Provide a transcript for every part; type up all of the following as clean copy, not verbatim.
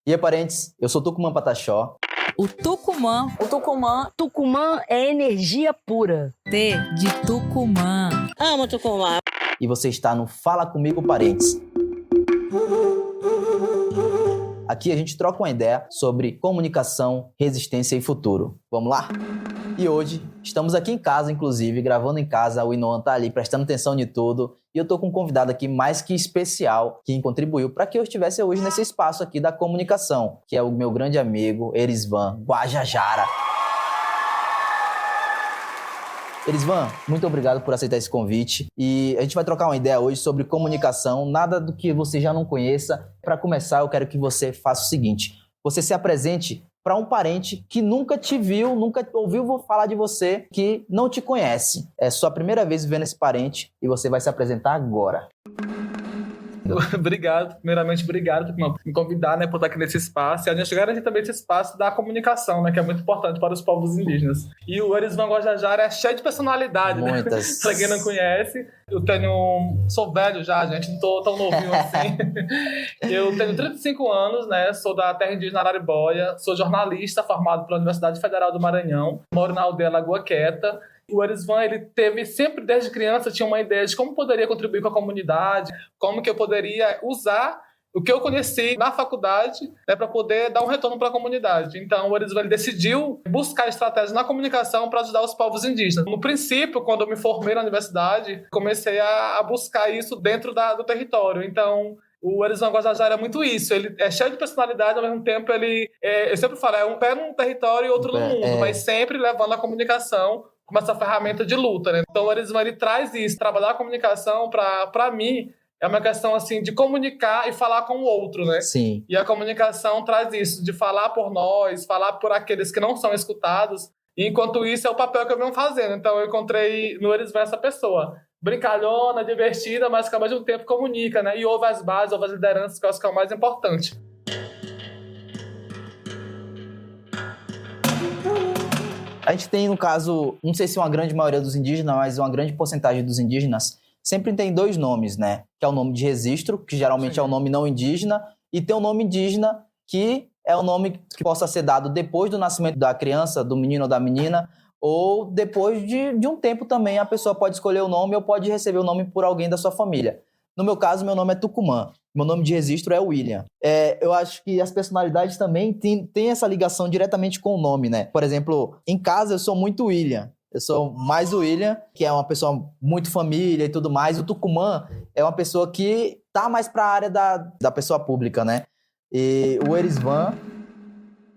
E aí, parentes, eu sou Tucumã Pataxó. O Tucumã. O Tucumã. Tucumã é energia pura. T de Tucumã. Amo Tucumã. E você está no Fala Comigo, Parentes. Aqui a gente troca uma ideia sobre comunicação, resistência e futuro. Vamos lá? E hoje estamos aqui em casa, inclusive, gravando em casa. O Inoan tá ali prestando atenção de tudo. E eu tô com um convidado aqui mais que especial, que contribuiu para que eu estivesse hoje nesse espaço aqui da comunicação, que é o meu grande amigo Erisvan Guajajara. Erisvan, muito obrigado por aceitar esse convite. E a gente vai trocar uma ideia hoje sobre comunicação, nada do que você já não conheça. Para começar, eu quero que você faça o seguinte: você se apresente para um parente que nunca te viu, nunca ouviu falar de você, que não te conhece. É sua primeira vez vendo esse parente e você vai se apresentar agora. Obrigado, primeiramente obrigado por me convidar, né, por estar aqui nesse espaço, e a gente garantir também esse espaço da comunicação, né, que é muito importante para os povos indígenas. E o Erisvan Guajajara é cheio de personalidade, muitas, né? Para quem não conhece, sou velho já, gente, não tô tão novinho assim. Eu tenho 35 anos, né, sou da terra indígena Araribóia, sou jornalista formado pela Universidade Federal do Maranhão, moro na aldeia Lagoa Quieta. O Erisvan, ele teve sempre, desde criança, tinha uma ideia de como poderia contribuir com a comunidade, como que eu poderia usar o que eu conheci na faculdade, né, para poder dar um retorno para a comunidade. Então, o Erisvan, ele decidiu buscar estratégias na comunicação para ajudar os povos indígenas. No princípio, quando eu me formei na universidade, comecei a buscar isso dentro do território. Então, o Erisvan Guajajara é muito isso, ele é cheio de personalidade, ao mesmo tempo eu sempre falo, é um pé num território e outro no mundo, mas sempre levando a comunicação como essa ferramenta de luta, né? Então o Erisvan, ele traz isso, trabalhar a comunicação para mim é uma questão assim de comunicar e falar com o outro, né? Sim. E a comunicação traz isso, de falar por nós, falar por aqueles que não são escutados, e enquanto isso é o papel que eu venho fazendo. Então eu encontrei no Erisvan essa pessoa brincalhona, divertida, mas que ao mesmo tempo comunica, né? E ouve as bases, ouve as lideranças, que eu acho que é o mais importante. A gente tem, no caso, não sei se uma grande maioria dos indígenas, mas uma grande porcentagem dos indígenas sempre tem dois nomes, né? Que é o nome de registro, que geralmente é o nome não indígena, e tem o nome indígena, que é o nome que possa ser dado depois do nascimento da criança, do menino ou da menina, ou depois de um tempo também a pessoa pode escolher o nome ou pode receber o nome por alguém da sua família. No meu caso, meu nome é Tucumã. Meu nome de registro é William. Eu acho que as personalidades também têm essa ligação diretamente com o nome, né? Por exemplo, em casa eu sou muito William. Eu sou mais o William, que é uma pessoa muito família e tudo mais. O Tucumã é uma pessoa que tá mais para a área da pessoa pública, né? E o Erisvan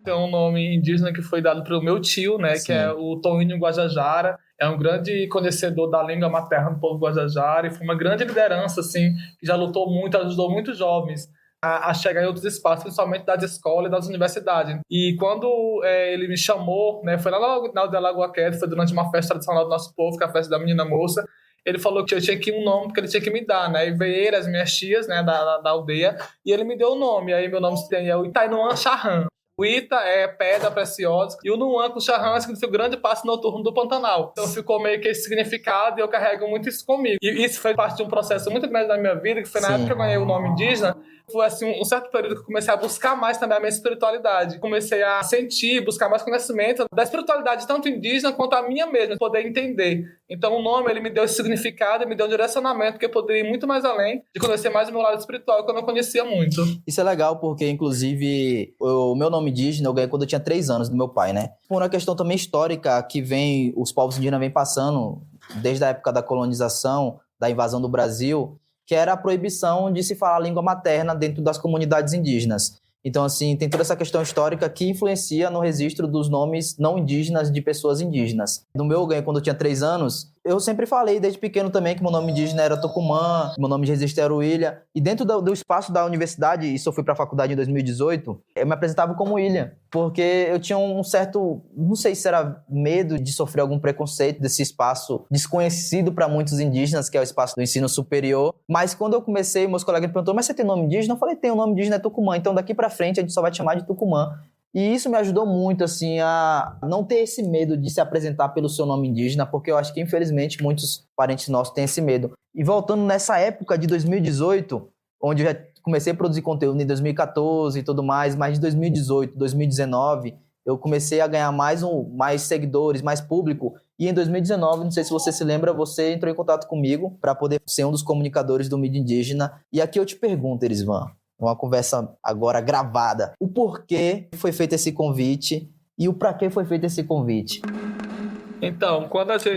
tem um nome indígena que foi dado pelo meu tio, né? Sim. Que é o Toínio Guajajara. É um grande conhecedor da língua materna do povo Guajajara e foi uma grande liderança, assim, que já lutou muito, ajudou muitos jovens a chegar em outros espaços, principalmente das escolas e das universidades. E quando ele me chamou, né, foi lá na aldeia Lagoa Quieta, foi durante uma festa tradicional do nosso povo, que é a festa da menina moça, ele falou que eu tinha que ir um nome, porque ele tinha que me dar, né? E veio as minhas tias, né, da aldeia, e ele me deu o nome. Aí meu nome é o Itainoan Charran. O Ita é pedra preciosa e o Nuan com Charran significa o grande passo noturno do Pantanal. Então ficou meio que esse significado e eu carrego muito isso comigo. E isso foi parte de um processo muito grande da minha vida, que foi na época que eu ganhei o nome indígena. Foi assim, um certo período que eu comecei a buscar mais também a minha espiritualidade. Comecei a sentir, buscar mais conhecimento da espiritualidade, tanto indígena quanto a minha mesma, poder entender. Então o nome, ele me deu esse significado, me deu um direcionamento que eu poderia ir muito mais além de conhecer mais o meu lado espiritual, que eu não conhecia muito. Isso é legal porque, inclusive, o meu nome indígena eu ganhei quando eu tinha 3 anos do meu pai, né? Por uma questão também histórica que os povos indígenas vêm passando desde a época da colonização, da invasão do Brasil, que era a proibição de se falar a língua materna dentro das comunidades indígenas. Então, assim, tem toda essa questão histórica que influencia no registro dos nomes não indígenas de pessoas indígenas. No meu ganho, quando eu tinha 3 anos, eu sempre falei desde pequeno também que meu nome indígena era Tucumã, meu nome de registro era William. E dentro do espaço da universidade, isso eu fui para a faculdade em 2018, eu me apresentava como William, porque eu tinha um certo, não sei se era medo de sofrer algum preconceito desse espaço desconhecido para muitos indígenas, que é o espaço do ensino superior. Mas quando eu comecei, meus colegas me perguntaram, mas você tem nome indígena? Eu falei, tem, o nome indígena é Tucumã, então daqui para frente a gente só vai te chamar de Tucumã. E isso me ajudou muito, assim, a não ter esse medo de se apresentar pelo seu nome indígena, porque eu acho que, infelizmente, muitos parentes nossos têm esse medo. E voltando nessa época de 2018, onde eu já comecei a produzir conteúdo em 2014 e tudo mais, mas em 2018, 2019, eu comecei a ganhar mais seguidores, mais público. E em 2019, não sei se você se lembra, você entrou em contato comigo para poder ser um dos comunicadores do Mídia Indígena. E aqui eu te pergunto, Erisvan, uma conversa agora gravada, o porquê foi feito esse convite e o para que foi feito esse convite? Então,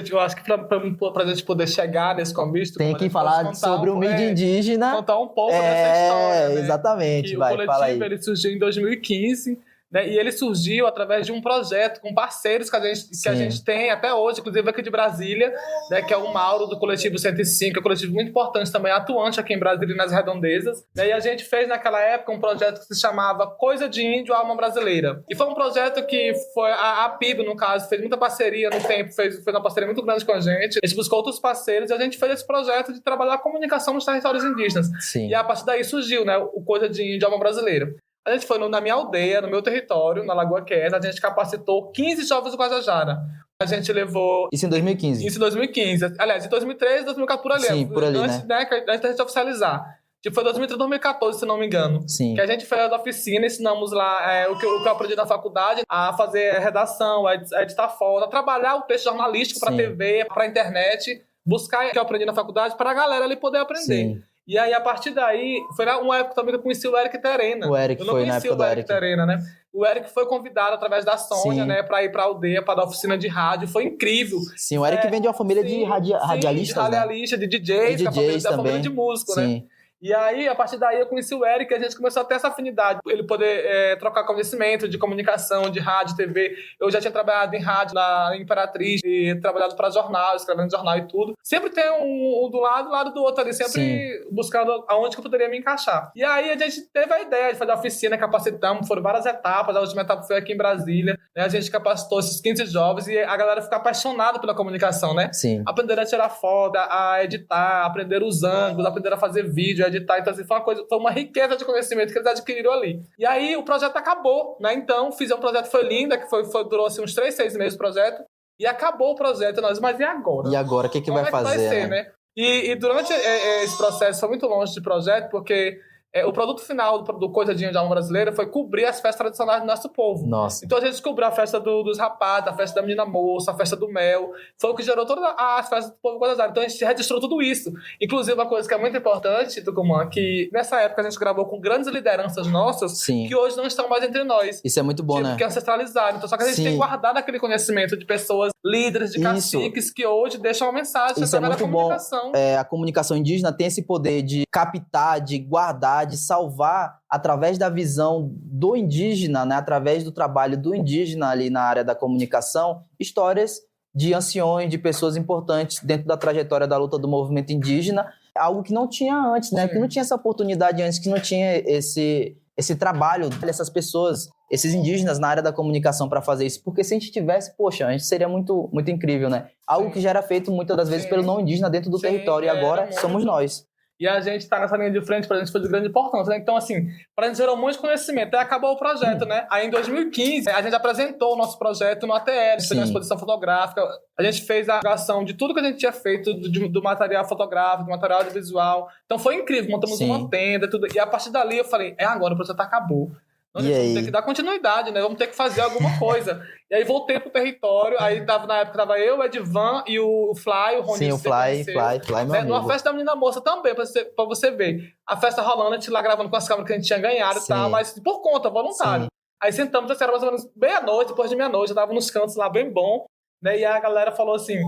eu acho que pra gente poder chegar nesse convite... Tem que falar sobre o mídia indígena. Contar um pouco dessa história, né? Exatamente, O coletivo, ele surgiu em 2015, né? E ele surgiu através de um projeto com parceiros que a gente tem até hoje, inclusive aqui de Brasília, né? Que é o Mauro, do Coletivo 105, é um coletivo muito importante também, atuante aqui em Brasília e nas redondezas. E a gente fez naquela época um projeto que se chamava Coisa de Índio, Alma Brasileira. E foi um projeto que foi a PIB, no caso, fez muita parceria no tempo, fez uma parceria muito grande com a gente. A gente buscou outros parceiros e a gente fez esse projeto de trabalhar a comunicação nos territórios indígenas. Sim. E a partir daí surgiu, né, o Coisa de Índio, Alma Brasileira. A gente foi na minha aldeia, no meu território, na Lagoa Queda, a gente capacitou 15 jovens do Guajajara. A gente levou... Isso em 2015? Isso em 2015. Aliás, em 2013, 2014, por ali. Sim, por ali, antes, né? Antes da gente oficializar. Tipo, foi 2013, 2014, se não me engano. Sim. Que a gente fez a oficina, ensinamos lá o que eu aprendi na faculdade, a fazer redação, a editar foto, a trabalhar o texto jornalístico para TV, para internet, buscar o que eu aprendi na faculdade para a galera ali poder aprender. Sim. E aí, a partir daí, foi uma época também que eu conheci o Eric Terena. O Eric foi na época do Eric. Terena, né? O Eric foi convidado através da Sônia, né, para ir para a aldeia, para dar oficina de rádio. Foi incrível. Sim, o Eric vem de uma família de radialistas, de radialistas, né? De DJs, da família de músico, né? E aí, a partir daí, eu conheci o Eric e a gente começou a ter essa afinidade. Ele poder trocar conhecimento de comunicação, de rádio, TV. Eu já tinha trabalhado em rádio na Imperatriz e trabalhado para jornal, escrevendo jornal e tudo. Sempre tem um do lado do outro ali, sempre buscando aonde que eu poderia me encaixar. E aí, a gente teve a ideia de fazer a oficina, capacitamos, foram várias etapas. A última etapa foi aqui em Brasília, né? A gente capacitou esses 15 jovens e a galera ficou apaixonada pela comunicação, né? Sim. Aprenderam a tirar foto, a editar, aprenderam os ângulos, aprenderam a fazer vídeo, editar. Então, assim, foi uma riqueza de conhecimento que eles adquiriram ali. E aí, o projeto acabou, né? Então, fizemos um projeto, foi lindo, que durou assim, uns 3, 6 meses o projeto. E acabou o projeto. Mas e agora? E agora, o que vai fazer? Vai ser, né? E durante esse processo, foi muito longe de projeto, porque o produto final do Coisa de Índio, Alma Brasileira foi cobrir as festas tradicionais do nosso povo. Nossa. Então a gente cobriu a festa dos rapazes, a festa da menina moça, a festa do mel. Foi o que gerou todas as festas do povo guajajara. Então a gente registrou tudo isso. Inclusive, uma coisa que é muito importante, Tucumã, que nessa época a gente gravou com grandes lideranças nossas, que hoje não estão mais entre nós. Isso é muito bom, né? Que ancestralizaram. Então, só que a gente tem guardado aquele conhecimento de pessoas líderes, de caciques, que hoje deixam uma mensagem isso através da comunicação. A comunicação indígena tem esse poder de captar, de guardar, de salvar através da visão do indígena, né, através do trabalho do indígena ali na área da comunicação, histórias de anciões, de pessoas importantes dentro da trajetória da luta do movimento indígena, algo que não tinha antes, né, que não tinha essa oportunidade antes, que não tinha esse trabalho dessas pessoas, esses indígenas na área da comunicação para fazer isso, porque se a gente tivesse, poxa, a gente seria muito, muito incrível, né? Algo que já era feito muitas das vezes pelo não indígena dentro do território, e agora somos nós. E a gente está nessa linha de frente, para a gente foi de grande importância, né? Então, assim, para a gente gerou um monte de conhecimento. Aí acabou o projeto, né? Aí, em 2015, a gente apresentou o nosso projeto no ATL, fez uma exposição fotográfica. A gente fez a divulgação de tudo que a gente tinha feito, do material fotográfico, do material audiovisual. Então, foi incrível. Montamos uma tenda, tudo. E a partir dali, eu falei, agora, o projeto acabou. Nós vamos ter que dar continuidade, né? Vamos ter que fazer alguma coisa. E aí voltei pro território, aí na época tava eu, o Edivan e o Fly, o Rony. Sim, o Fly, meu amigo. Numa festa da menina moça também, pra você ver. A festa rolando, a gente lá gravando com as câmeras que a gente tinha ganhado e tal, mas por conta, voluntário. Aí sentamos, assim, era mais ou menos meia-noite, depois de meia-noite, eu tava nos cantos lá bem bom, né? E a galera falou assim...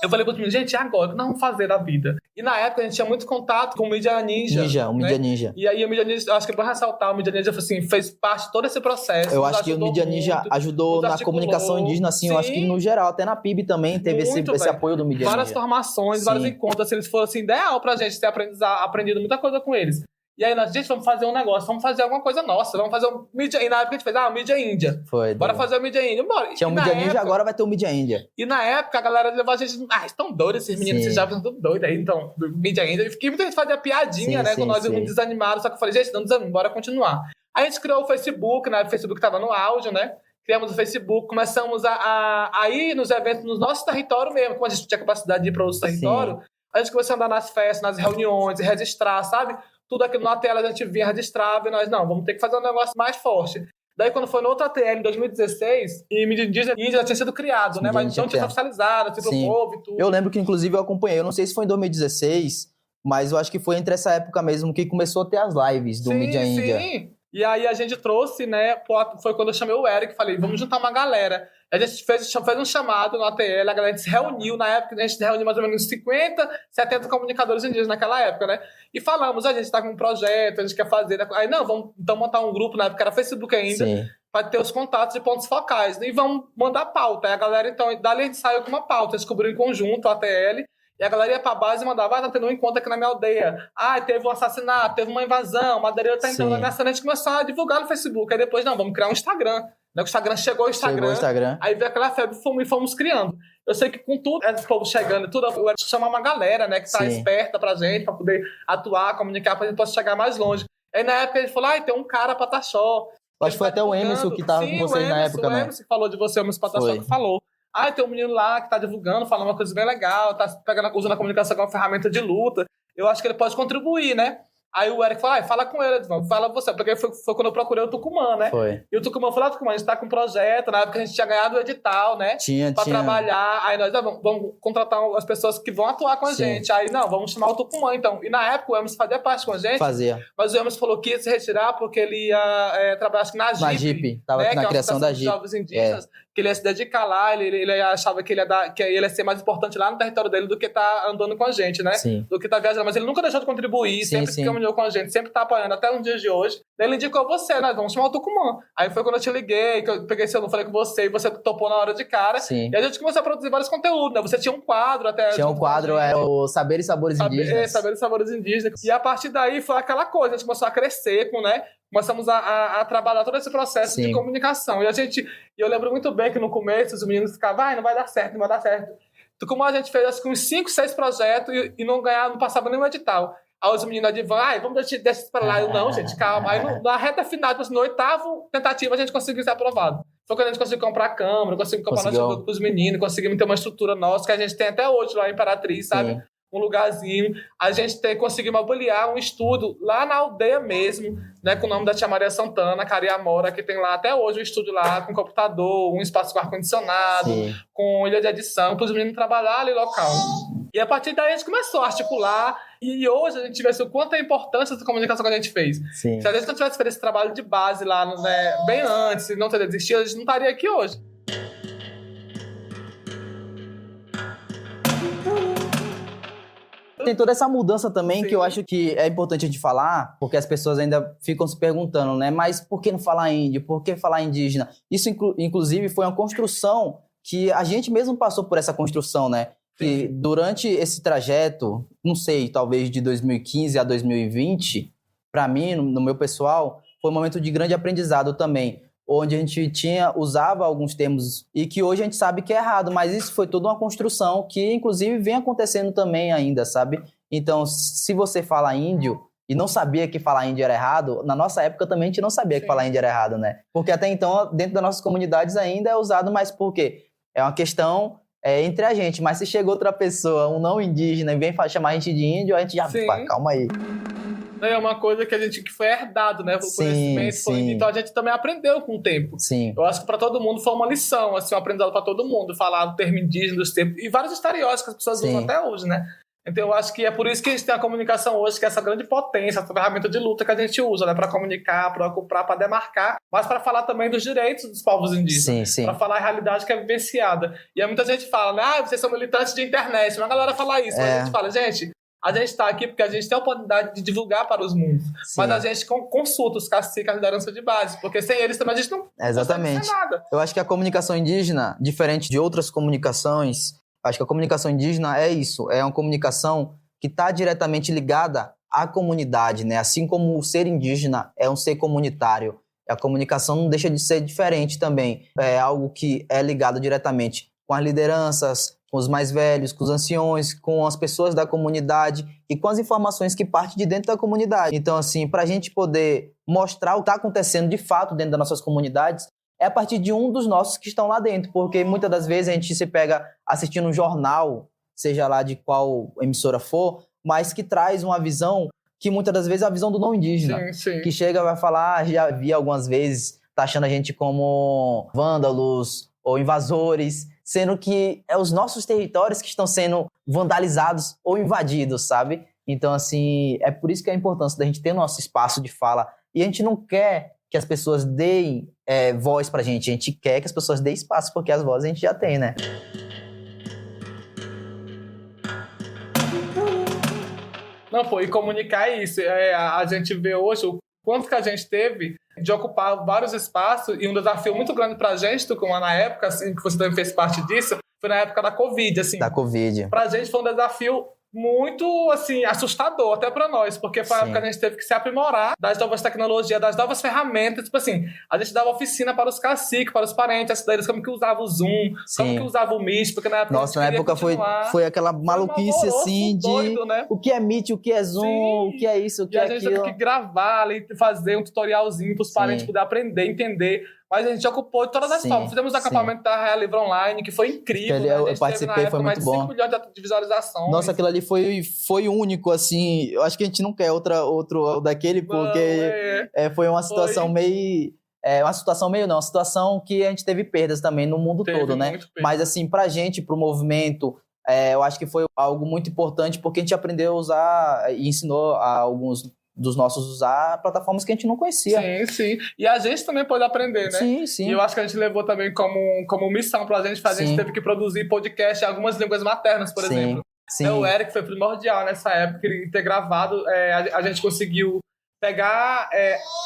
Eu falei para os meninos, gente, agora, o que nós vamos fazer da vida? E na época a gente tinha muito contato com o Mídia Ninja. O Mídia Ninja. E aí o Mídia Ninja, acho que é bom ressaltar, o Mídia Ninja assim, fez parte de todo esse processo. Eu acho que o Mídia Ninja ajudou na comunicação indígena, assim, eu acho que no geral, até na PIB também teve esse apoio do Mídia Ninja. Várias formações, vários encontros, assim, eles foram assim, ideal pra gente ter aprendido muita coisa com eles. E aí, gente, vamos fazer um negócio, vamos fazer alguma coisa nossa, vamos fazer um Mídia... E na época a gente fez, o Mídia Índia. Bora fazer o Mídia Índia, bora. Tinha o Mídia Ninja, agora vai ter o Mídia Índia. E na época a galera levou a gente, estão doidos esses meninos, esses jovens estão doidos aí, então, Mídia Índia. E muita gente fazia piadinha, né, com nós muito desanimados, só que eu falei, gente, não desanimem, bora continuar. Aí a gente criou o Facebook, né, o Facebook tava no áudio, né, criamos o Facebook, começamos a ir nos eventos no nosso território mesmo, como a gente tinha capacidade de ir para outro território, a gente começou a andar nas festas, nas reuniões, registrar, sabe? tudo aquilo na tela a gente vinha, registrava, e nós, não, vamos ter que fazer um negócio mais forte. Daí, quando foi no outro ATL, em 2016, e mídia indígena já tinha sido criado, né? Mas não tinha oficializado, tipo, o povo e tudo. Eu lembro que, inclusive, eu acompanhei, eu não sei se foi em 2016, mas eu acho que foi entre essa época mesmo que começou a ter as lives do Mídia Índia. Sim. E aí a gente trouxe, né? Foi quando eu chamei o Eric, falei, vamos juntar uma galera. A gente fez um chamado no ATL, a galera se reuniu, na época a gente reuniu mais ou menos 50, 70 comunicadores indígenas naquela época, né? E falamos, a gente tá com um projeto, a gente quer fazer. Aí, não, vamos então montar um grupo, na época era Facebook ainda, para ter os contatos de pontos focais. E vamos mandar pauta. Aí a galera, então, dali a gente saiu com uma pauta, descobriu em conjunto o ATL. E a galera ia pra base e mandava, tá tendo um encontro aqui na minha aldeia. Teve um assassinato, teve uma invasão, a madeireira tá entrando na minha cena. A gente começou a divulgar no Facebook. Aí depois, não, vamos criar um Instagram. O Instagram chegou o Instagram. Aí veio aquela febre e fomos criando. Eu sei que com tudo, esse povo chegando e tudo, eu ia chamar uma galera, né, que tá esperta pra gente, pra poder atuar, comunicar, pra gente poder chegar mais longe. Aí na época a gente falou, tem um cara Pataxó. Acho que foi até o Emerson que tava com vocês na época, né? O Emerson que falou de você, o Emerson Pataxó que falou. Tem um menino lá que tá divulgando, falando uma coisa bem legal, tá usando a comunicação como ferramenta de luta. Eu acho que ele pode contribuir, né? Aí o Eric falou, fala com ele, fala você. Porque foi quando eu procurei o Tucumã, né? Foi. E o Tucumã falou, Tucumã, a gente tá com um projeto, na época a gente tinha ganhado o edital, né? Tinha. Trabalhar. Aí nós, vamos contratar as pessoas que vão atuar com a gente. Aí, não, vamos chamar o Tucumã, então. E na época o Emerson fazia parte com a gente. Fazia. Mas o Emerson falou que ia se retirar porque ele ia trabalhar, acho que na JIP. Tava né? na criação da JIP. Jovens indígenas. Que ele ia se dedicar lá, ele achava que ele ia ser mais importante lá no território dele do que tá andando com a gente, né? Sim. Do que tá viajando. Mas ele nunca deixou de contribuir, sempre se caminhou com a gente, sempre tá apoiando, até uns dias de hoje. Daí ele indicou você, nós vamos chamar o Tucumã. Aí foi quando eu te liguei, que eu peguei seu número, falei com você, e você topou na hora de cara. Sim. E a gente começou a produzir vários conteúdos, né? Você tinha um quadro até... Tinha um quadro, o Saberes e Sabores Indígenas. Saberes e Sabores Indígenas. E a partir daí foi aquela coisa, a gente começou a crescer né? Começamos a trabalhar todo esse processo de comunicação. E eu lembro muito bem que no começo os meninos ficavam, não vai dar certo, não vai dar certo. Então, como a gente fez acho que uns 5, 6 projetos e não passava nenhum edital. Aí os meninos adivinham, vamos deixar isso para lá. Eu, não, gente, calma. Aí na reta final, no 8º tentativa, a gente conseguiu ser aprovado. Foi quando a gente conseguiu comprar a câmera, conseguiu comprar notebook para os meninos, conseguimos ter uma estrutura nossa, que a gente tem até hoje lá em Imperatriz, sabe? Um lugarzinho. A gente conseguiu mobiliar um estúdio lá na aldeia mesmo, né, com o nome da tia Maria Santana, Cariamora, que tem lá até hoje um estúdio lá, com computador, um espaço com ar-condicionado, com ilha de edição, para os meninos trabalhar ali local. E a partir daí a gente começou a articular, e hoje a gente vê o quanto é a importância dessa comunicação que a gente fez. Sim. Se a gente não tivesse feito esse trabalho de base lá, né, bem antes, e não ter desistido, a gente não estaria aqui hoje. Tem toda essa mudança também que eu acho que é importante a gente falar, porque as pessoas ainda ficam se perguntando, né? Mas por que não falar índio? Por que falar indígena? Isso, inclusive, foi uma construção que a gente mesmo passou por essa construção, né? Que durante esse trajeto, não sei, talvez de 2015 a 2020, para mim, no meu pessoal, foi um momento de grande aprendizado também, onde a gente usava alguns termos e que hoje a gente sabe que é errado, mas isso foi toda uma construção que, inclusive, vem acontecendo também ainda, sabe? Então, se você fala índio e não sabia que falar índio era errado, na nossa época também a gente não sabia que falar índio era errado, né? Porque até então, dentro das nossas comunidades ainda é usado, mas por quê? É uma questão entre a gente, mas se chega outra pessoa, um não indígena, e vem chamar a gente de índio, a gente já fala, calma aí. É uma coisa que foi herdado, né? O conhecimento. Então a gente também aprendeu com o tempo. Sim. Eu acho que para todo mundo foi uma lição, assim, um aprendizado para todo mundo, falar do termo indígena, dos termos, e vários estereótipos que as pessoas usam até hoje, né? Então eu acho que é por isso que a gente tem a comunicação hoje, que é essa grande potência, essa ferramenta de luta que a gente usa, né? Para comunicar, para ocupar, para demarcar, mas para falar também dos direitos dos povos indígenas. Para falar a realidade que é vivenciada. E aí muita gente fala, né? Vocês são militantes de internet. Uma galera fala isso, mas a gente fala, gente, a gente está aqui porque a gente tem a oportunidade de divulgar para os mundos. Mas a gente consulta os caciques, a liderança de base, porque sem eles também a gente não consegue fazer nada. Eu acho que a comunicação indígena, diferente de outras comunicações, acho que a comunicação indígena é isso, é uma comunicação que está diretamente ligada à comunidade, né? Assim como o ser indígena é um ser comunitário, a comunicação não deixa de ser diferente também. É algo que é ligado diretamente com as lideranças, com os mais velhos, com os anciões, com as pessoas da comunidade e com as informações que partem de dentro da comunidade. Então, assim, para a gente poder mostrar o que está acontecendo de fato dentro das nossas comunidades, é a partir de um dos nossos que estão lá dentro, porque muitas das vezes a gente se pega assistindo um jornal, seja lá de qual emissora for, mas que traz uma visão que muitas das vezes é a visão do não indígena. Sim, sim. Que chega e vai falar, já vi algumas vezes, taxando a gente como vândalos ou invasores, sendo que é os nossos territórios que estão sendo vandalizados ou invadidos, sabe? Então, assim, é por isso que é a importância da gente ter nosso espaço de fala. E a gente não quer que as pessoas deem voz pra gente, a gente quer que as pessoas deem espaço, porque as vozes a gente já tem, né? Não, pô, e comunicar isso. A gente vê hoje o quanto que a gente teve de ocupar vários espaços, e um desafio muito grande pra gente, Tucumã, na época, assim, que você também fez parte disso, foi na época da Covid, assim. Da Covid. Pra gente foi um desafio muito, assim, assustador, até pra nós, porque foi a época que a gente teve que se aprimorar das novas tecnologias, das novas ferramentas, tipo assim, a gente dava oficina para os caciques, para os parentes, as deles, como que usava o Zoom, como que usava o Meet, porque na época Nossa, na época foi aquela maluquice, assim, de doido, né? o que é Meet, o que é Zoom, Sim. o que é isso, o que e é a gente aquilo. teve que gravar ali, fazer um tutorialzinho para os parentes poderem aprender, entender. Mas a gente ocupou de todas as formas. Fizemos o acampamento da Real Livre Online, que foi incrível. Né? Eu participei, foi muito bom. 5 milhões de visualizações. Nossa, aquilo ali foi único, assim. Eu acho que a gente não quer outro daquele, porque foi uma situação meio... uma situação que a gente teve perdas também no mundo todo, né? Mas, assim, pra gente, pro movimento, eu acho que foi algo muito importante, porque a gente aprendeu a usar e ensinou a alguns dos nossos usar plataformas que a gente não conhecia. Sim, sim. E a gente também pode aprender, né? Sim, sim. E eu acho que a gente levou também como missão pra gente fazer. A gente teve que produzir podcast em algumas línguas maternas, por exemplo. Sim. O Eric foi primordial nessa época, ele ter gravado. A gente conseguiu pegar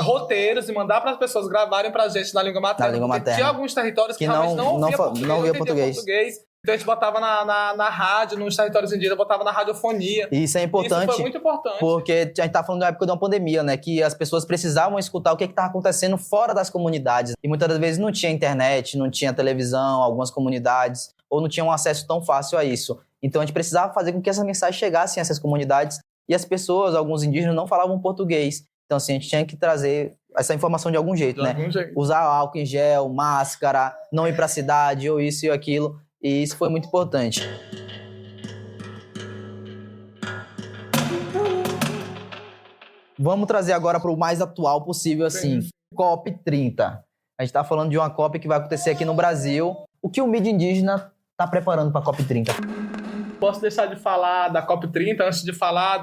roteiros e mandar para as pessoas gravarem pra gente na língua materna. Tinha alguns territórios que realmente não ouvia português. Então a gente botava na rádio, nos territórios indígenas, botava na radiofonia. Isso é importante. Isso foi muito importante. Porque a gente tá falando da época de uma pandemia, né? Que as pessoas precisavam escutar o que estava acontecendo fora das comunidades. E muitas das vezes não tinha internet, não tinha televisão, algumas comunidades, ou não tinha um acesso tão fácil a isso. Então a gente precisava fazer com que essa mensagem chegasse a essas comunidades. E as pessoas, alguns indígenas, não falavam português. Então, assim, a gente tinha que trazer essa informação de algum jeito, né? Usar álcool em gel, máscara, não ir pra cidade, ou isso e aquilo. E isso foi muito importante. Vamos trazer agora para o mais atual possível, assim, COP30. A gente está falando de uma COP que vai acontecer aqui no Brasil. O que o mídia indígena está preparando para a COP30? Posso deixar de falar da COP30 antes de falar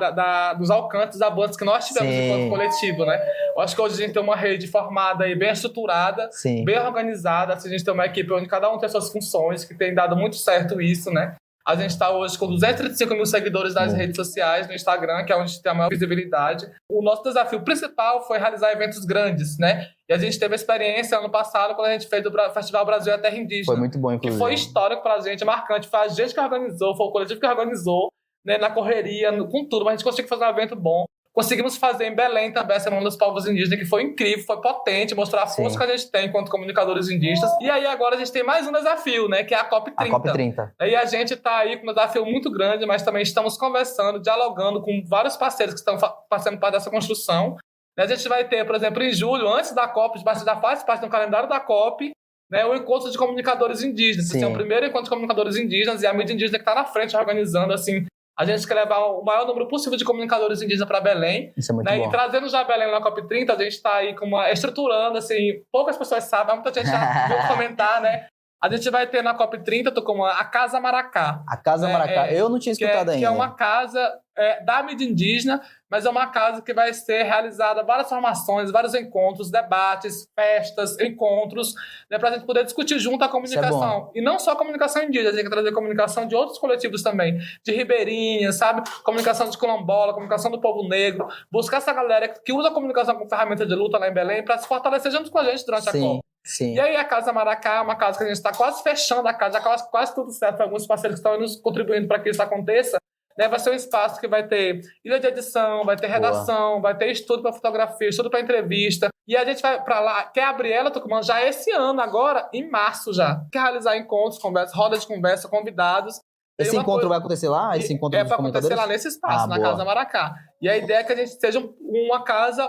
dos alcances, dos avanços que nós tivemos enquanto coletivo, né? Eu acho que hoje a gente tem uma rede formada e bem estruturada, bem organizada. A gente tem uma equipe onde cada um tem suas funções, que tem dado muito certo isso, né? A gente está hoje com 235 mil seguidores nas redes sociais, no Instagram, que é onde tem a maior visibilidade. O nosso desafio principal foi realizar eventos grandes, né? E a gente teve a experiência ano passado, quando a gente fez o Festival Brasil é Terra Indígena. Foi muito bom, inclusive. Que foi histórico pra gente, marcante. Foi a gente que organizou, foi o coletivo que organizou, né? Na correria, com tudo. Mas a gente conseguiu fazer um evento bom. Conseguimos fazer em Belém também a Semana dos Povos Indígenas, que foi incrível, foi potente, mostrar a força que a gente tem enquanto comunicadores indígenas. E aí agora a gente tem mais um desafio, né, que é a COP30. A COP30. E a gente está aí com um desafio muito grande, mas também estamos conversando, dialogando com vários parceiros que estão fazendo parte dessa construção. A gente vai ter, por exemplo, em julho, antes da COP, já faz parte do calendário da COP, né, o encontro de comunicadores indígenas. Esse é o primeiro encontro de comunicadores indígenas e a mídia indígena que está na frente organizando, assim. A gente quer levar o maior número possível de comunicadores indígenas para Belém. Isso é muito bom. E trazendo já Belém na COP30, a gente está aí estruturando, assim, poucas pessoas sabem, muita gente já viu comentar, né? A gente vai ter na COP30 como a Casa Maracá. A Casa Maracá. Eu não tinha escutado ainda. Que é uma casa da mídia indígena, mas é uma casa que vai ser realizada várias formações, vários encontros, debates, festas, encontros, né, para a gente poder discutir junto a comunicação. E não só a comunicação indígena, a gente tem que trazer comunicação de outros coletivos também, de ribeirinhas, sabe? Comunicação de quilombola, comunicação do povo negro, buscar essa galera que usa a comunicação como ferramenta de luta lá em Belém para se fortalecer junto com a gente durante a COP. Sim. E aí a Casa Maracá é uma casa que a gente está quase fechando a casa, já quase tudo certo, alguns parceiros que estão nos contribuindo para que isso aconteça, né? Vai ser um espaço que vai ter ilha de edição, vai ter redação, vai ter estudo para fotografia, estudo para entrevista, e a gente vai para lá, quer abrir ela, Tucumã, já esse ano, agora, em março já, quer realizar encontros, conversas, rodas de conversa, convidados. Esse encontro vai acontecer lá? Esse encontro dos comunicadores? Vai acontecer lá nesse espaço, na Casa Maracá. E a ideia é que a gente seja uma casa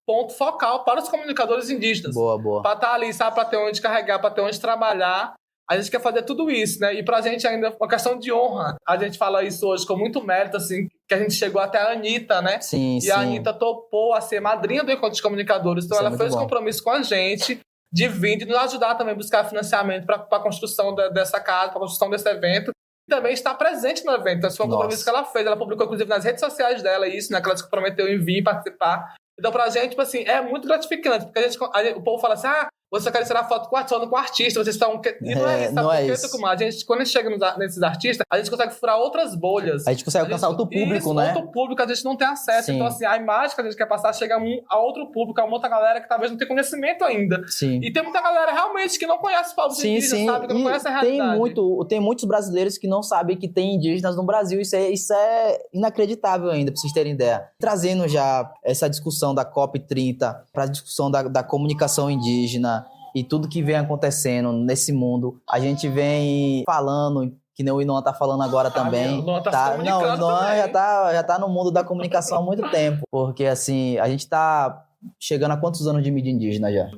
ponto focal para os comunicadores indígenas. Boa. Para estar ali, sabe, para ter onde carregar, para ter onde trabalhar, A gente quer fazer tudo isso, né? E pra gente ainda é uma questão de honra. A gente fala isso hoje com muito mérito, assim, que a gente chegou até a Anitta, né? Sim, e a Anitta topou a ser madrinha do Encontro de Comunicadores. Então Isso é ela muito fez bom. compromisso com a gente de vir, de nos ajudar também a buscar financiamento para a construção dessa casa, para a construção desse evento. E também estar presente no evento. Então, esse foi um compromisso que ela fez. Ela publicou, inclusive, nas redes sociais dela isso, né? Que ela se comprometeu em vir participar. Então, pra gente, tipo assim, é muito gratificante. Porque o povo fala assim, você quer tirar foto com o artista, vocês estão... E não é isso, sabe? Não é Porque, isso. Tucumã, a gente, quando a gente chega nesses artistas, a gente consegue furar outras bolhas. A gente consegue alcançar outro público, né? Outro público a gente não tem acesso. Sim. Então, assim, a imagem que a gente quer passar chega a outro público, a uma outra galera que talvez não tenha conhecimento ainda. Sim. E tem muita galera realmente que não conhece os povos indígenas, sabe? Que não conhece a realidade. Tem muitos brasileiros que não sabem que tem indígenas no Brasil. Isso é inacreditável ainda, pra vocês terem ideia. Trazendo já essa discussão da COP30 para a discussão da comunicação indígena e tudo que vem acontecendo nesse mundo, a gente vem falando, que nem o Inoan tá falando agora também. O Inoan tá se comunicando o Inoan também. já tá no mundo da comunicação há muito tempo, porque assim, a gente tá chegando a quantos anos de mídia indígena já?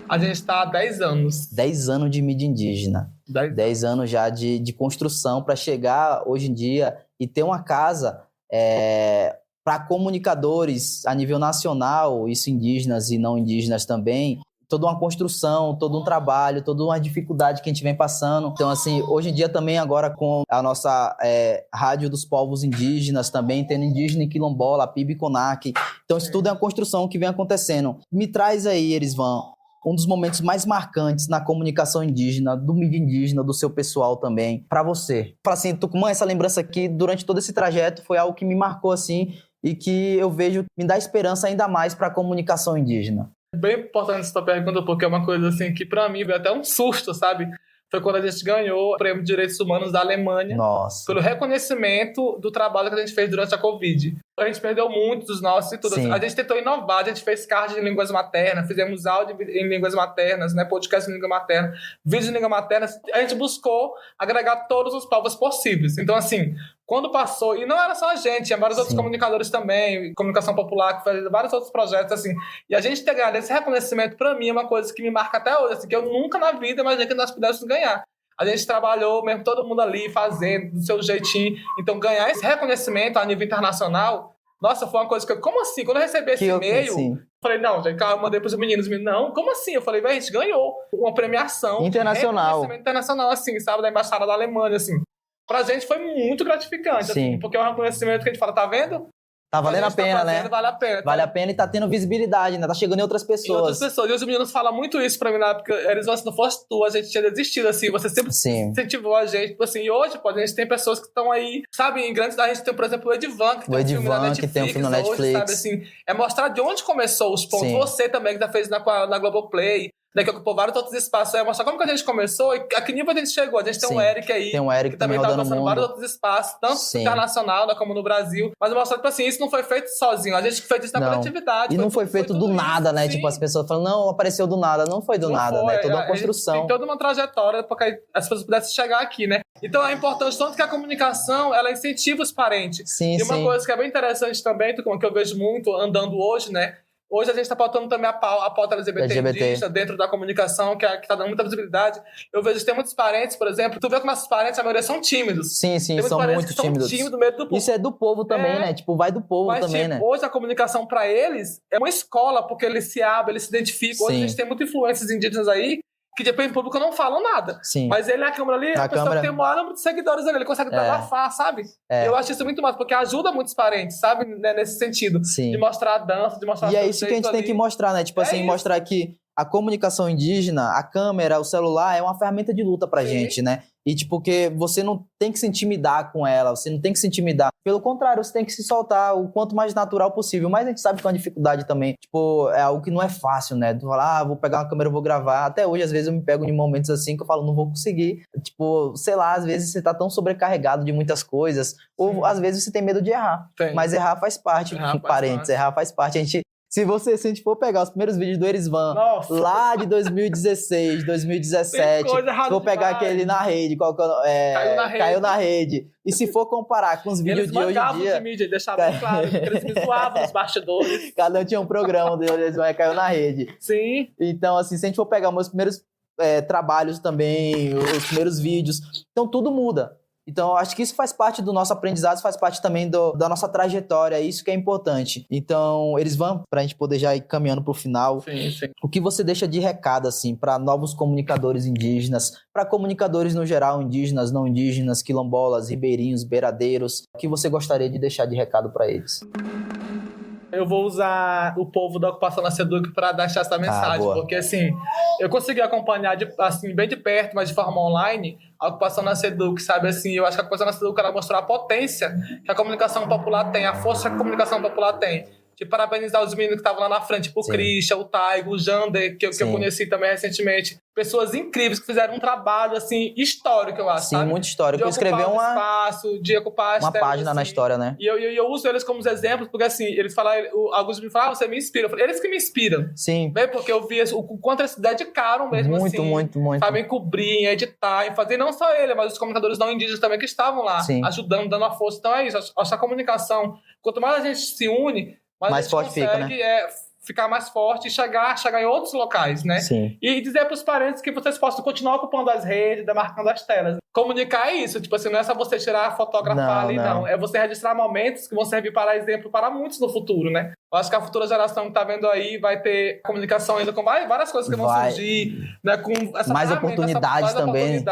A gente tá há 10 anos. 10 anos de mídia indígena. 10 anos já de construção para chegar hoje em dia e ter uma casa para comunicadores a nível nacional, isso indígenas e não indígenas também, toda uma construção, todo um trabalho, toda uma dificuldade que a gente vem passando. Então, assim, hoje em dia também agora com a nossa Rádio dos Povos Indígenas também, tendo indígena e quilombola, a PIB e CONAC. Então, isso tudo é uma construção que vem acontecendo. Me traz aí, Erisvan, um dos momentos mais marcantes na comunicação indígena, do mídia indígena, do seu pessoal também, para você. Fala assim, Tucumã, essa lembrança aqui, durante todo esse trajeto, foi algo que me marcou, assim, e que eu vejo, me dá esperança ainda mais para a comunicação indígena. Bem importante essa pergunta, porque é uma coisa assim que pra mim veio até um susto, sabe? Foi quando a gente ganhou o Prêmio de Direitos Humanos da Alemanha. Nossa. Pelo reconhecimento do trabalho que a gente fez durante a Covid. A gente perdeu muito dos nossos e tudo. Sim. A gente tentou inovar, a gente fez card em línguas maternas, fizemos áudio em línguas maternas, né? Podcast em língua materna, vídeos em língua materna. A gente buscou agregar todos os povos possíveis. Então, assim, quando passou, e não era só a gente, tinha vários outros comunicadores também, comunicação popular, que faz vários outros projetos, assim. E a gente ter ganhado esse reconhecimento, pra mim, é uma coisa que me marca até hoje, assim, que eu nunca na vida imaginei que nós pudéssemos ganhar. A gente trabalhou mesmo, todo mundo ali fazendo do seu jeitinho. Então, ganhar esse reconhecimento a nível internacional, nossa, foi uma coisa que eu... Como assim? Quando eu recebi esse e-mail, eu falei, não, gente, calma, eu mandei pros meninos. Não, como assim? Eu falei, velho, a gente ganhou uma premiação internacional. reconhecimento internacional, assim, sabe? Da Embaixada da Alemanha, assim. Pra gente foi muito gratificante, assim, porque é um reconhecimento que a gente fala, tá vendo? Tá valendo a pena, né? Vale a pena. Vale a pena e tá tendo visibilidade, né? Tá chegando em outras pessoas. E outras pessoas. E os meninos falam muito isso pra mim na época. Eles falam, se não fosse tu, a gente tinha desistido, assim. Você sempre incentivou a gente. Tipo assim, e hoje, pô, a gente tem pessoas que estão aí, sabe, em grandes... A gente tem, por exemplo, o Edivan, que tem um filme na Netflix. Que tem um filme na Netflix. Hoje, sabe, assim. É mostrar de onde começou os pontos. Sim. Você também, que já fez na Globoplay. Que ocupou vários outros espaços. É mostrar como que a gente começou e a que nível a gente chegou. A gente tem um Eric aí, tem um Eric que também tá alcançando vários outros espaços, tanto internacional como no Brasil. Mas mostrar, tipo assim, isso não foi feito sozinho. A gente fez isso na coletividade. E não foi feito do nada, né? Tipo, as pessoas falam, não, apareceu do nada. Não foi do nada, né? Toda uma construção. Tem toda uma trajetória para que as pessoas pudessem chegar aqui, né? Então é importante tanto que a comunicação, ela incentiva os parentes. E uma coisa que é bem interessante também, que eu vejo muito andando hoje, né? Hoje a gente está pautando também a pauta LGBT indígena dentro da comunicação, que está dando muita visibilidade. Eu vejo que tem muitos parentes, por exemplo, tu vê que nossos parentes, a maioria são tímidos. Sim, são muito tímidos. Medo do povo. Isso é do povo também, né? Tipo, vai do povo também, né? Hoje a comunicação para eles é uma escola, porque eles se abrem, eles se identificam. Hoje a gente tem muitas influências indígenas aí, que depois em público não falam nada. Sim. Mas ele, a câmera ali, a pessoa que tem o maior número de seguidores ali, ele consegue desabafar, sabe? Eu acho isso muito massa, porque ajuda muitos parentes, sabe? Nesse sentido. Sim. De mostrar a dança, de mostrar... E é isso que a gente tem que mostrar, né? Tipo assim, mostrar que a comunicação indígena, a câmera, o celular é uma ferramenta de luta pra gente, né? E tipo, que você não tem que se intimidar com ela, você não tem que se intimidar. Pelo contrário, você tem que se soltar o quanto mais natural possível. Mas a gente sabe que é uma dificuldade também. Tipo, é algo que não é fácil, né? Tu fala, vou pegar uma câmera, vou gravar. Até hoje, às vezes, eu me pego em momentos assim que eu falo, não vou conseguir. Tipo, sei lá, às vezes você tá tão sobrecarregado de muitas coisas. Ou às vezes você tem medo de errar. Mas errar faz parte, parentes. Errar faz parte. Se a gente for pegar os primeiros vídeos do Erisvan, lá de 2016, 2017, se for pegar aquele na rede, caiu na rede. E se for comparar com os vídeos de hoje em dia... de mídia, deixava bem claro, porque eles me zoavam nos bastidores. Cada um tinha um programa do Erisvan e caiu na rede. Sim. Então, assim, se a gente for pegar meus primeiros trabalhos também, os primeiros vídeos. Então, tudo muda. Então, eu acho que isso faz parte do nosso aprendizado, faz parte também da nossa trajetória, isso que é importante. Então, eles vão, para a gente poder já ir caminhando para o final, Sim, sim. o que você deixa de recado, assim, para novos comunicadores indígenas, para comunicadores no geral, indígenas, não indígenas, quilombolas, ribeirinhos, beiradeiros, o que você gostaria de deixar de recado para eles? Eu vou usar o povo da ocupação na SEDUC para deixar essa mensagem, boa. porque assim, eu consegui acompanhar assim, bem de perto, mas de forma online, a ocupação na SEDUC, sabe assim, eu acho que a ocupação na SEDUC ela mostrou a potência que a comunicação popular tem, a força que a comunicação popular tem. De parabenizar os meninos que estavam lá na frente, tipo o Christian, o Taigo, o Jander, que eu conheci também recentemente. Pessoas incríveis que fizeram um trabalho, assim, histórico, eu acho, Sim, sabe? muito histórico. Eu escrevi de ocupar uma página assim, na história, né? E eu uso eles como exemplos, porque assim, eles falaram, alguns me falaram, você me inspira. Eu falei, eles que me inspiram. Sim. Bem, porque eu vi o quanto eles se dedicaram mesmo, muito, assim. Muito. Sabe, em cobrir, em editar, em fazer, e não só ele, mas os comunicadores não indígenas também que estavam lá, ajudando, dando a força. Então é isso, acho que a comunicação, quanto mais a gente se une, mais a gente forte consegue fica, né? Ficar mais forte e chegar em outros locais, né? Sim. E dizer para os parentes que vocês possam continuar ocupando as redes, demarcando as telas. Comunicar é isso, tipo assim, não é só você tirar, fotografar não. É você registrar momentos que vão servir para exemplo para muitos no futuro, né? Eu acho que a futura geração que tá vendo aí vai ter comunicação ainda com várias coisas que vão surgir, né? Com essa mais oportunidades também.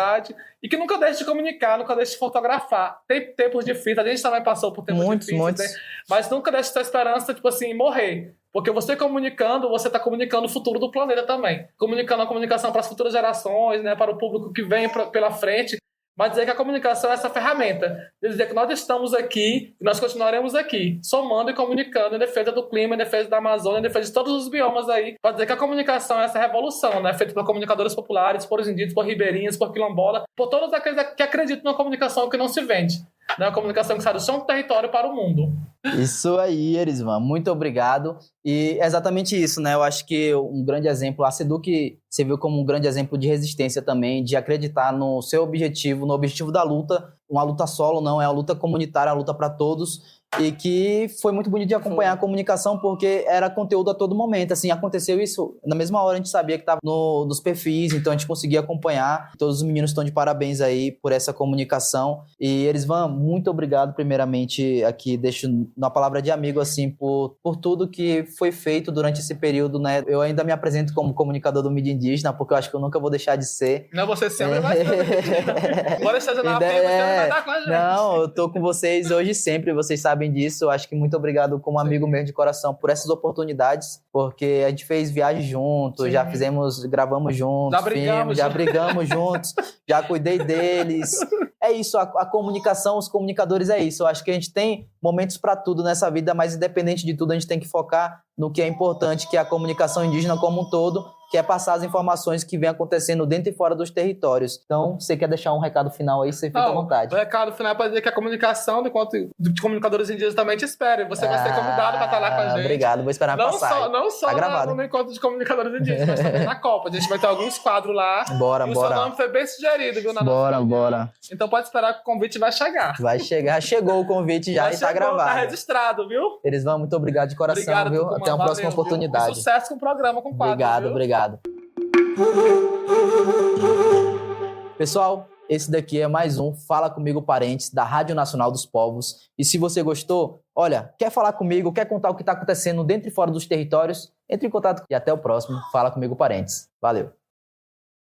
E que nunca deixe de comunicar, nunca deixe de fotografar. Tem tempos difíceis, a gente também passou por tempos difíceis, né? Mas nunca deixe essa esperança, tipo assim, morrer. Porque você comunicando, você está comunicando o futuro do planeta também. Comunicando a comunicação para as futuras gerações, né, para o público que vem pela frente. Mas dizer que a comunicação é essa ferramenta. Dizer que nós estamos aqui e nós continuaremos aqui, somando e comunicando em defesa do clima, em defesa da Amazônia, em defesa de todos os biomas aí. Para dizer que a comunicação é essa revolução, né, feita por comunicadores populares, por os indígenas, por ribeirinhos, por quilombola, por todos aqueles que acreditam na comunicação que não se vende. Né, a comunicação que sai do chão do território para o mundo. Isso aí, Erisvan. Muito obrigado. E é exatamente isso, né? Eu acho que um grande exemplo, a SEDUC serviu como um grande exemplo de resistência também, de acreditar no seu objetivo, no objetivo da luta. Uma luta solo, não, é uma luta comunitária, a luta para todos. E que foi muito bonito de acompanhar a comunicação, porque era conteúdo a todo momento. Assim, aconteceu isso, na mesma hora a gente sabia que estava nos perfis, então a gente conseguia acompanhar. Todos os meninos estão de parabéns aí por essa comunicação. E Erisvan, muito obrigado, primeiramente, aqui deixo uma palavra de amigo, assim, por tudo que foi feito durante esse período, né? Eu ainda me apresento como comunicador do mídia indígena, porque eu acho que eu nunca vou deixar de ser. Não, você sempre vai ser. Agora esteja na frente, você vai dar com a gente. Não, eu tô com vocês hoje e sempre, vocês sabem disso. Eu acho que muito obrigado como amigo mesmo de coração por essas oportunidades, porque a gente fez viagem juntos, já gravamos juntos, já brigamos juntos, já cuidei deles. É isso, a comunicação, os comunicadores é isso. Eu acho que a gente tem momentos para tudo nessa vida, mas independente de tudo, a gente tem que focar no que é importante, que é a comunicação indígena como um todo, que é passar as informações que vem acontecendo dentro e fora dos territórios. Então, você quer deixar um recado final aí, você fica à vontade. O recado final é para dizer que a comunicação de comunicadores indígenas também te espera. Você vai ser convidado para estar lá com a gente. Obrigado, vou esperar passar. Não só no encontro de comunicadores indígenas, mas também na Copa. A gente vai ter alguns quadros lá. Bora. O seu nome foi bem sugerido, viu? Bora. Então pode esperar que o convite vai chegar. Vai chegar. Chegou o convite já e tá gravado. Tá registrado, viu? Erisvan, muito obrigado de coração, obrigado, viu? Tucumã, Até uma próxima oportunidade. Viu? Sucesso com o programa, com o quadro. Obrigado. Pessoal, esse daqui é mais um Fala Comigo Parentes, da Rádio Nacional dos Povos. E se você gostou, olha, quer falar comigo, quer contar o que está acontecendo dentro e fora dos territórios, entre em contato e até o próximo Fala Comigo Parentes. Valeu!